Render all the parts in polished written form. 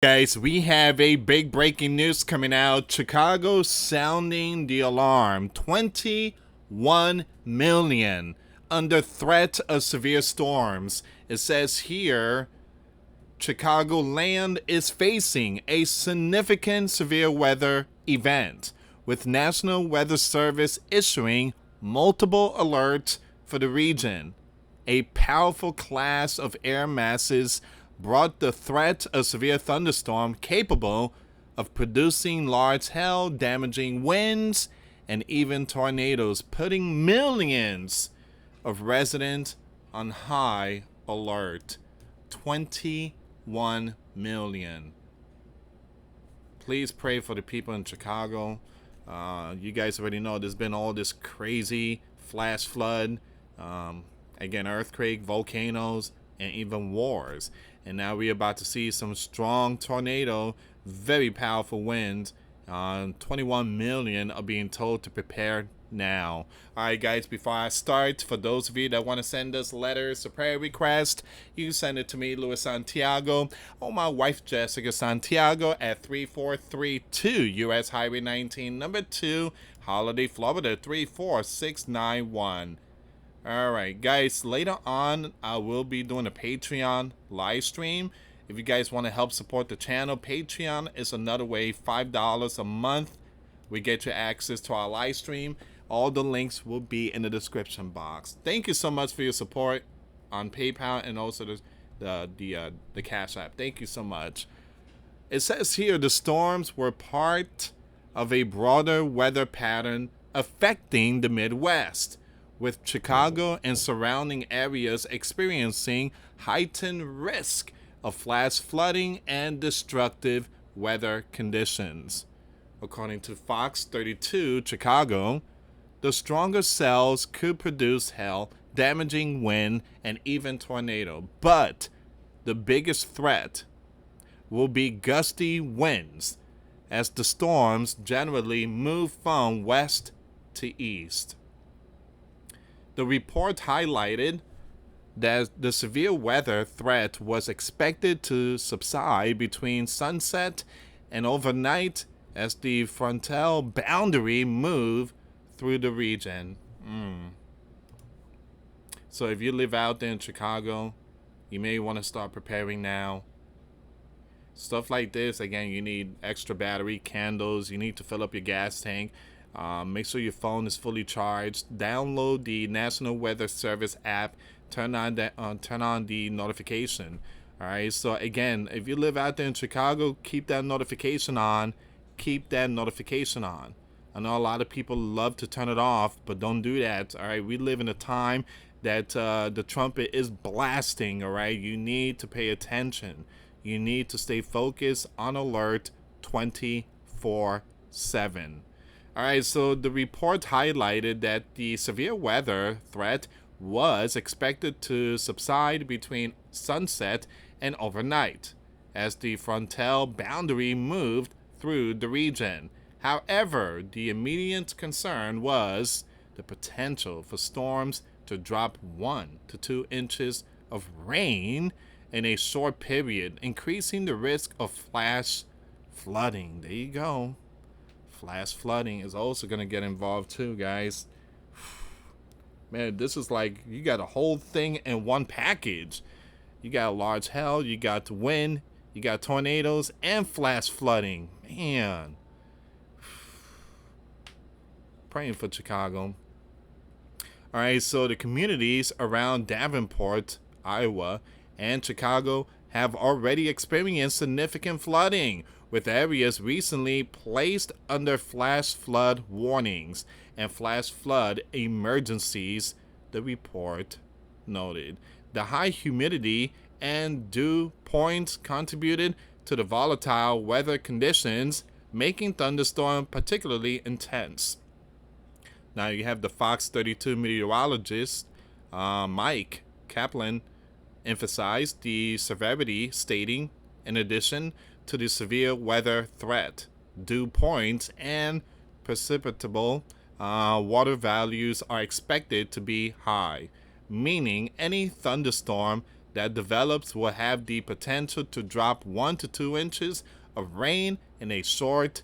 Guys, we have a big breaking news coming out. Chicago sounding the alarm. 21 million under threat of severe storms. It says here Chicagoland is facing a significant severe weather event, with National Weather Service issuing multiple alerts for the region. A powerful class of air masses brought the threat of severe thunderstorm capable of producing large hail, damaging winds, and even tornadoes, putting millions of residents on high alert. 21 million. Please pray for the people in Chicago. You guys already know there's been all this crazy flash flood, again, earthquake, volcanoes, and even wars. And now we're about to see some strong tornado, very powerful winds. 21 million are being told to prepare now. Alright guys, before I start, for those of you that want to send us letters or prayer request, you send it to me, US Santiago, or my wife Jessica Santiago at 3432 US Highway 19, number 2, Holiday, Florida 34691. Alright guys, later on I will be doing a Patreon live stream. If you guys want to help support the channel, Patreon is another way. $5 a month, we get you access to our live stream. All the links will be in the description box. Thank you so much for your support on PayPal and also the Cash App. Thank you so much. It says here the storms were part of a broader weather pattern affecting the Midwest, with Chicago and surrounding areas experiencing heightened risk of flash flooding and destructive weather conditions. According to Fox 32 Chicago, the stronger cells could produce hail, damaging wind, and even tornado. But the biggest threat will be gusty winds, as the storms generally move from west to east. The report highlighted that the severe weather threat was expected to subside between sunset and overnight as the frontal boundary moved through the region. So if you live out there in Chicago, you may want to start preparing now. Stuff like this, again, you need extra battery, candles, you need to fill up your gas tank. Make sure your phone is fully charged. Download the National Weather Service app. Turn on the notification. All right. So again, if you live out there in Chicago, keep that notification on. Keep that notification on. I know a lot of people love to turn it off, but don't do that. All right. We live in a time that the trumpet is blasting. All right. You need to pay attention. You need to stay focused, on alert, 24/7. All right, so the report highlighted that the severe weather threat was expected to subside between sunset and overnight as the frontal boundary moved through the region. However, the immediate concern was the potential for storms to drop 1 to 2 inches of rain in a short period, increasing the risk of flash flooding. There you go. Flash flooding is also going to get involved too, guys. Man, this is like you got a whole thing in one package. You got large hail, you got wind, you got tornadoes, and flash flooding. Man. Praying for Chicago. All right, so the communities around Davenport, Iowa, and Chicago have already experienced significant flooding, with areas recently placed under flash flood warnings and flash flood emergencies, the report noted. The high humidity and dew points contributed to the volatile weather conditions, making thunderstorms particularly intense. Now you have the Fox 32 meteorologist, Mike Kaplan, emphasized the severity, stating, in addition to the severe weather threat, dew points and precipitable water values are expected to be high, meaning any thunderstorm that develops will have the potential to drop 1 to 2 inches of rain in a short,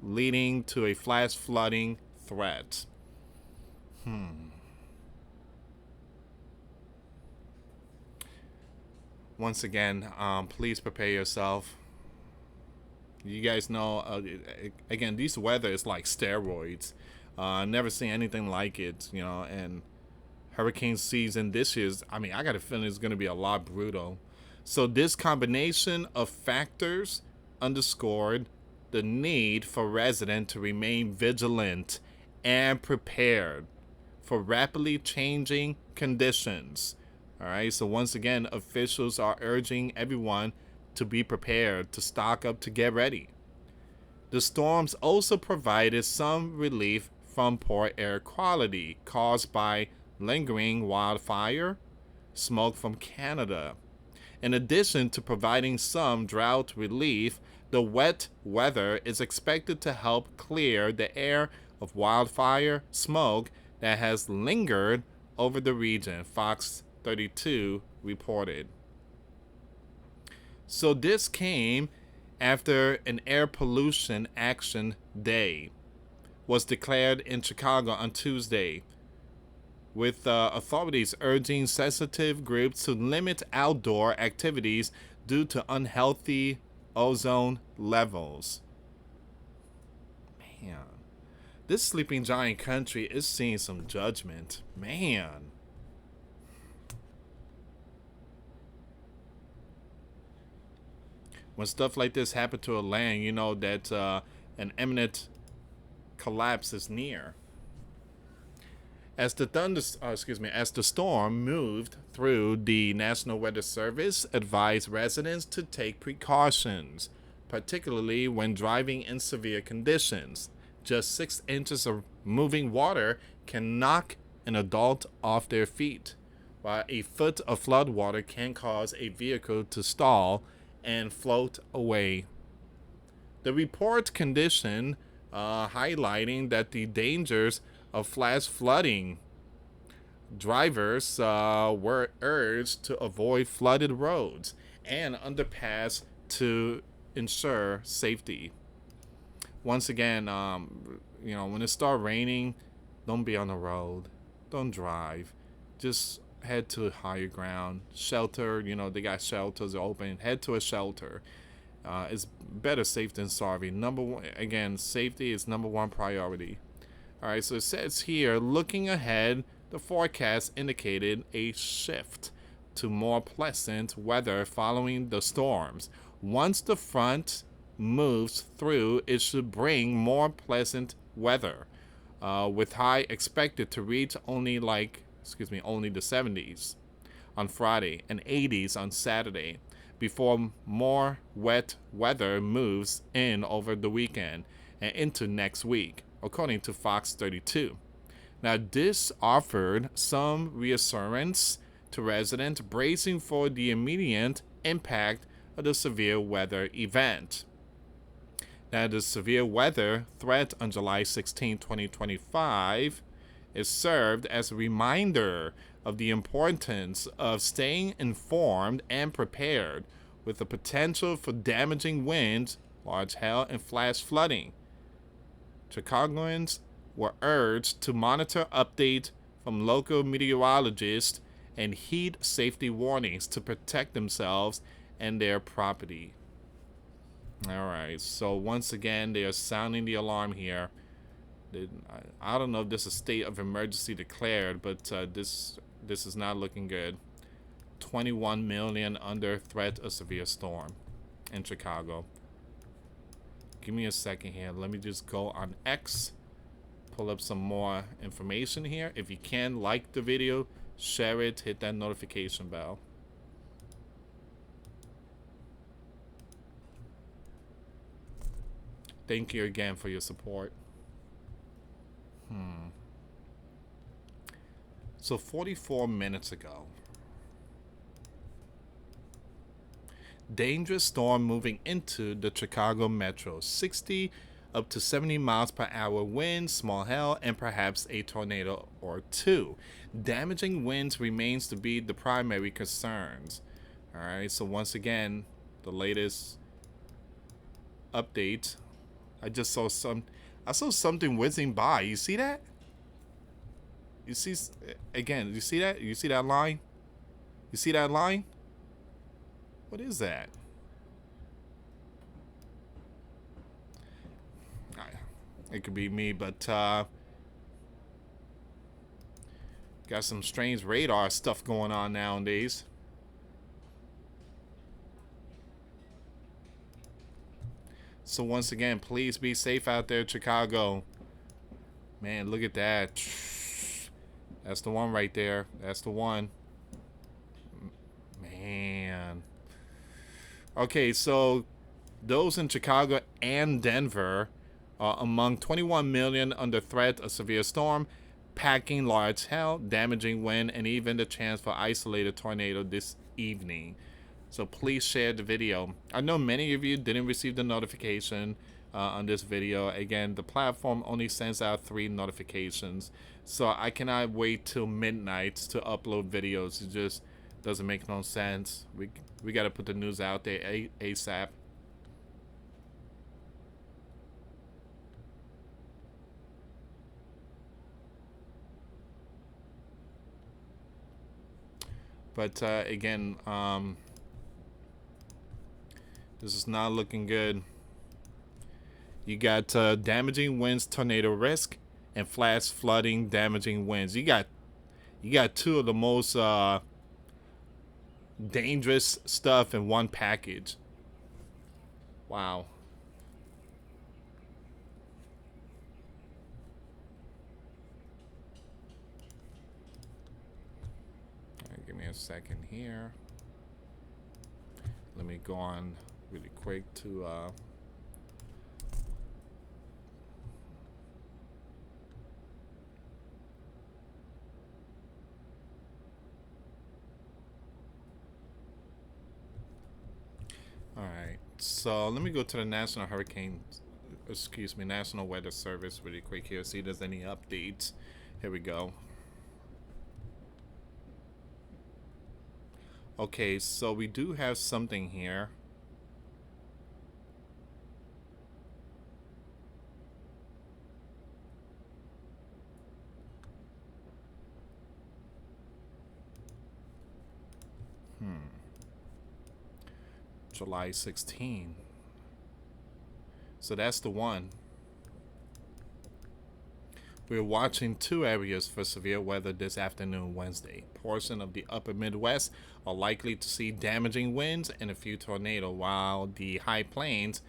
leading to a flash flooding threat. Once again, please prepare yourself. You guys know, again, these weather is like steroids. Never seen anything like it, and hurricane season this year I got a feeling it's going to be a lot brutal. So this combination of factors underscored the need for residents to remain vigilant and prepared for rapidly changing conditions. All right, so once again, officials are urging everyone to be prepared, to stock up, to get ready. The storms also provided some relief from poor air quality caused by lingering wildfire smoke from Canada. In addition to providing some drought relief, the wet weather is expected to help clear the air of wildfire smoke that has lingered over the region, Fox 32 reported. So this came after an air pollution action day was declared in Chicago on Tuesday, with authorities urging sensitive groups to limit outdoor activities due to unhealthy ozone levels. Man, this sleeping giant country is seeing some judgment. Man. When stuff like this happen to a land, you know that an imminent collapse is near. As the storm moved through, the National Weather Service advised residents to take precautions, particularly when driving in severe conditions. Just 6 inches of moving water can knock an adult off their feet, while a foot of flood water can cause a vehicle to stall and float away. The report condition highlighting that the dangers of flash flooding. Drivers were urged to avoid flooded roads and underpass to ensure safety. Once again, when it starts raining, don't be on the road. Don't drive. Just head to higher ground. Shelter, they got shelters open. Head to a shelter. It's better safe than sorry. Safety is number one priority. All right, so it says here, looking ahead, the forecast indicated a shift to more pleasant weather following the storms. Once the front moves through, it should bring more pleasant weather, with high expected to reach only the 70s on Friday and 80s on Saturday, before more wet weather moves in over the weekend and into next week, according to Fox 32. Now, this offered some reassurance to residents bracing for the immediate impact of the severe weather event. Now, the severe weather threat on July 16, 2025 is served as a reminder of the importance of staying informed and prepared with the potential for damaging winds, large hail, and flash flooding. Chicagoans were urged to monitor updates from local meteorologists and heed safety warnings to protect themselves and their property. All right, so once again, they are sounding the alarm here. I don't know if this is a state of emergency declared, but this is not looking good. 21 million under threat of severe storm in Chicago. Give me a second here. Let me just go on X, pull up some more information here. If you can, like the video, share it, hit that notification bell. Thank you again for your support. So 44 minutes ago, dangerous storm moving into the Chicago metro. 60 up to 70 miles per hour winds, small hail, and perhaps a tornado or two. Damaging winds remains to be the primary concerns. All right, so once again, the latest update. I saw something whizzing by. You see that? You see again? You see that? You see that line? You see that line? What is that? It could be me, but got some strange radar stuff going on nowadays. So once again, please be safe out there, Chicago. Man, look at that. That's the one right there. That's the one. Man. Okay, so those in Chicago and Denver are among 21 million under threat of severe storm, packing large hail, damaging wind, and even the chance for isolated tornado this evening. So please share the video. I know many of you didn't receive the notification on this video. Again, the platform only sends out 3 notifications, so I cannot wait till midnight to upload videos. It just doesn't make no sense. We got to put the news out there ASAP. But again, this is not looking good. You got damaging winds, tornado risk, and flash flooding, damaging winds. You got 2 of the most dangerous stuff in one package. Wow. All right, give me a second here. Let me go on really quick to Alright, so let me go to the National Weather Service really quick here, see if there's any updates. Here we go. Okay, so we do have something here. July 16. So that's the one. We're watching 2 areas for severe weather this afternoon, Wednesday. Portion of the upper Midwest are likely to see damaging winds and a few tornadoes, while the high plains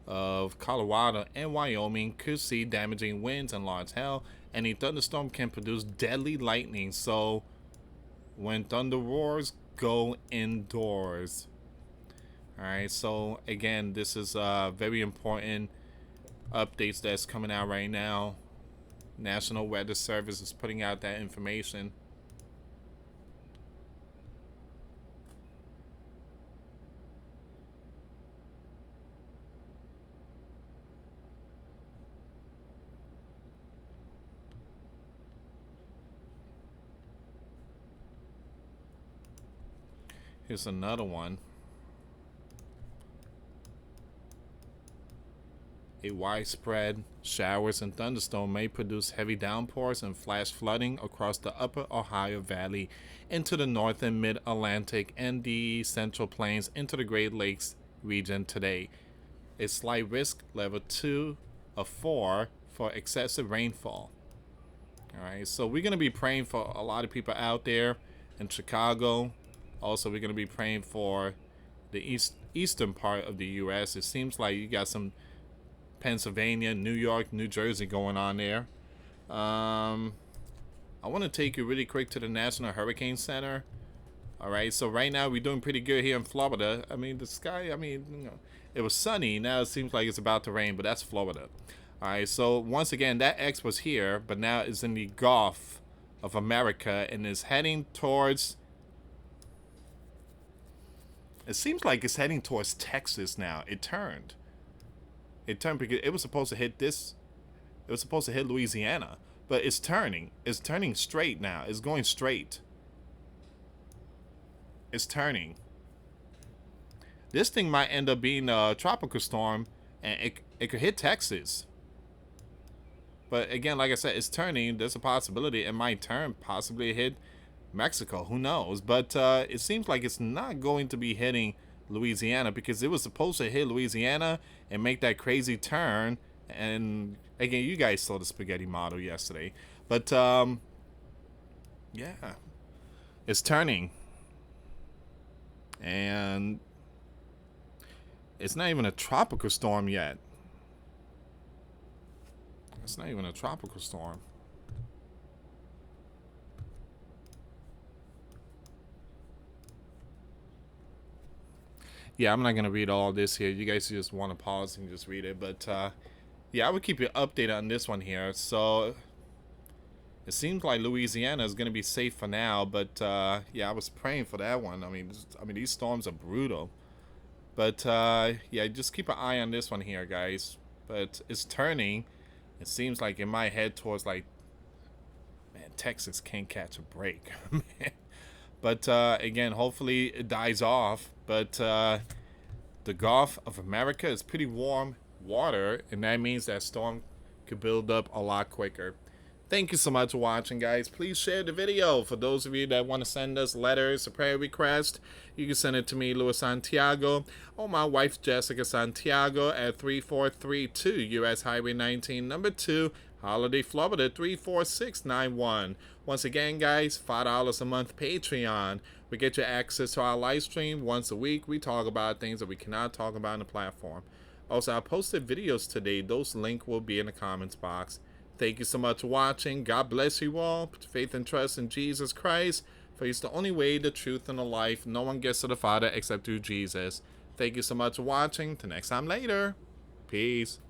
of Colorado and Wyoming could see damaging winds and large hail, and a thunderstorm can produce deadly lightning. So when thunder roars, go indoors. Alright, so again, this is very important updates that's coming out right now. National Weather Service is putting out that information. Here's another one. A widespread showers and thunderstorm may produce heavy downpours and flash flooding across the upper Ohio Valley into the north and mid-Atlantic and the Central Plains into the Great Lakes region today. A slight risk level 2 of 4 for excessive rainfall. Alright, so we're going to be praying for a lot of people out there in Chicago. Also, we're going to be praying for the eastern part of the U.S. It seems like you got some Pennsylvania, New York, New Jersey going on there. I want to take you really quick to the National Hurricane Center. All right, so right now we're doing pretty good here in Florida. I mean, the sky, it was sunny. Now it seems like it's about to rain, but that's Florida. All right, so once again, that X was here, but now it's in the Gulf of America and is heading towards... It seems like it's heading towards Texas now. It turned. It turned because it was supposed to hit this. It was supposed to hit Louisiana, but it's turning. It's turning straight now. It's going straight. It's turning. This thing might end up being a tropical storm, and it could hit Texas. But again, like I said, it's turning. There's a possibility it might turn, possibly hit Mexico. Who knows? But it seems like it's not going to be hitting Louisiana, because it was supposed to hit Louisiana and make that crazy turn. And again, you guys saw the spaghetti model yesterday. But yeah, it's turning. And it's not even a tropical storm yet. It's not even a tropical storm. Yeah, I'm not going to read all this here. You guys just want to pause and just read it. But yeah, I would keep you updated on this one here. So it seems like Louisiana is going to be safe for now. But yeah, I was praying for that one. I mean, these storms are brutal. But yeah, just keep an eye on this one here, guys. But it's turning. It seems like it might head towards, like, man, Texas can't catch a break. Man. But again, hopefully it dies off. But the Gulf of America is pretty warm water, and that means that storm could build up a lot quicker. Thank you so much for watching, guys. Please share the video. For those of you that want to send us letters, a prayer request, you can send it to me, US Santiago, or my wife, Jessica Santiago, at 3432 US Highway 19, number 2, Holiday, Florida, 34691. Once again, guys, $5 a month Patreon. We get you access to our live stream once a week. We talk about things that we cannot talk about on the platform. Also, I posted videos today. Those links will be in the comments box. Thank you so much for watching. God bless you all. Put faith and trust in Jesus Christ, for He's the only way, the truth, and the life. No one gets to the Father except through Jesus. Thank you so much for watching. Till next time later. Peace.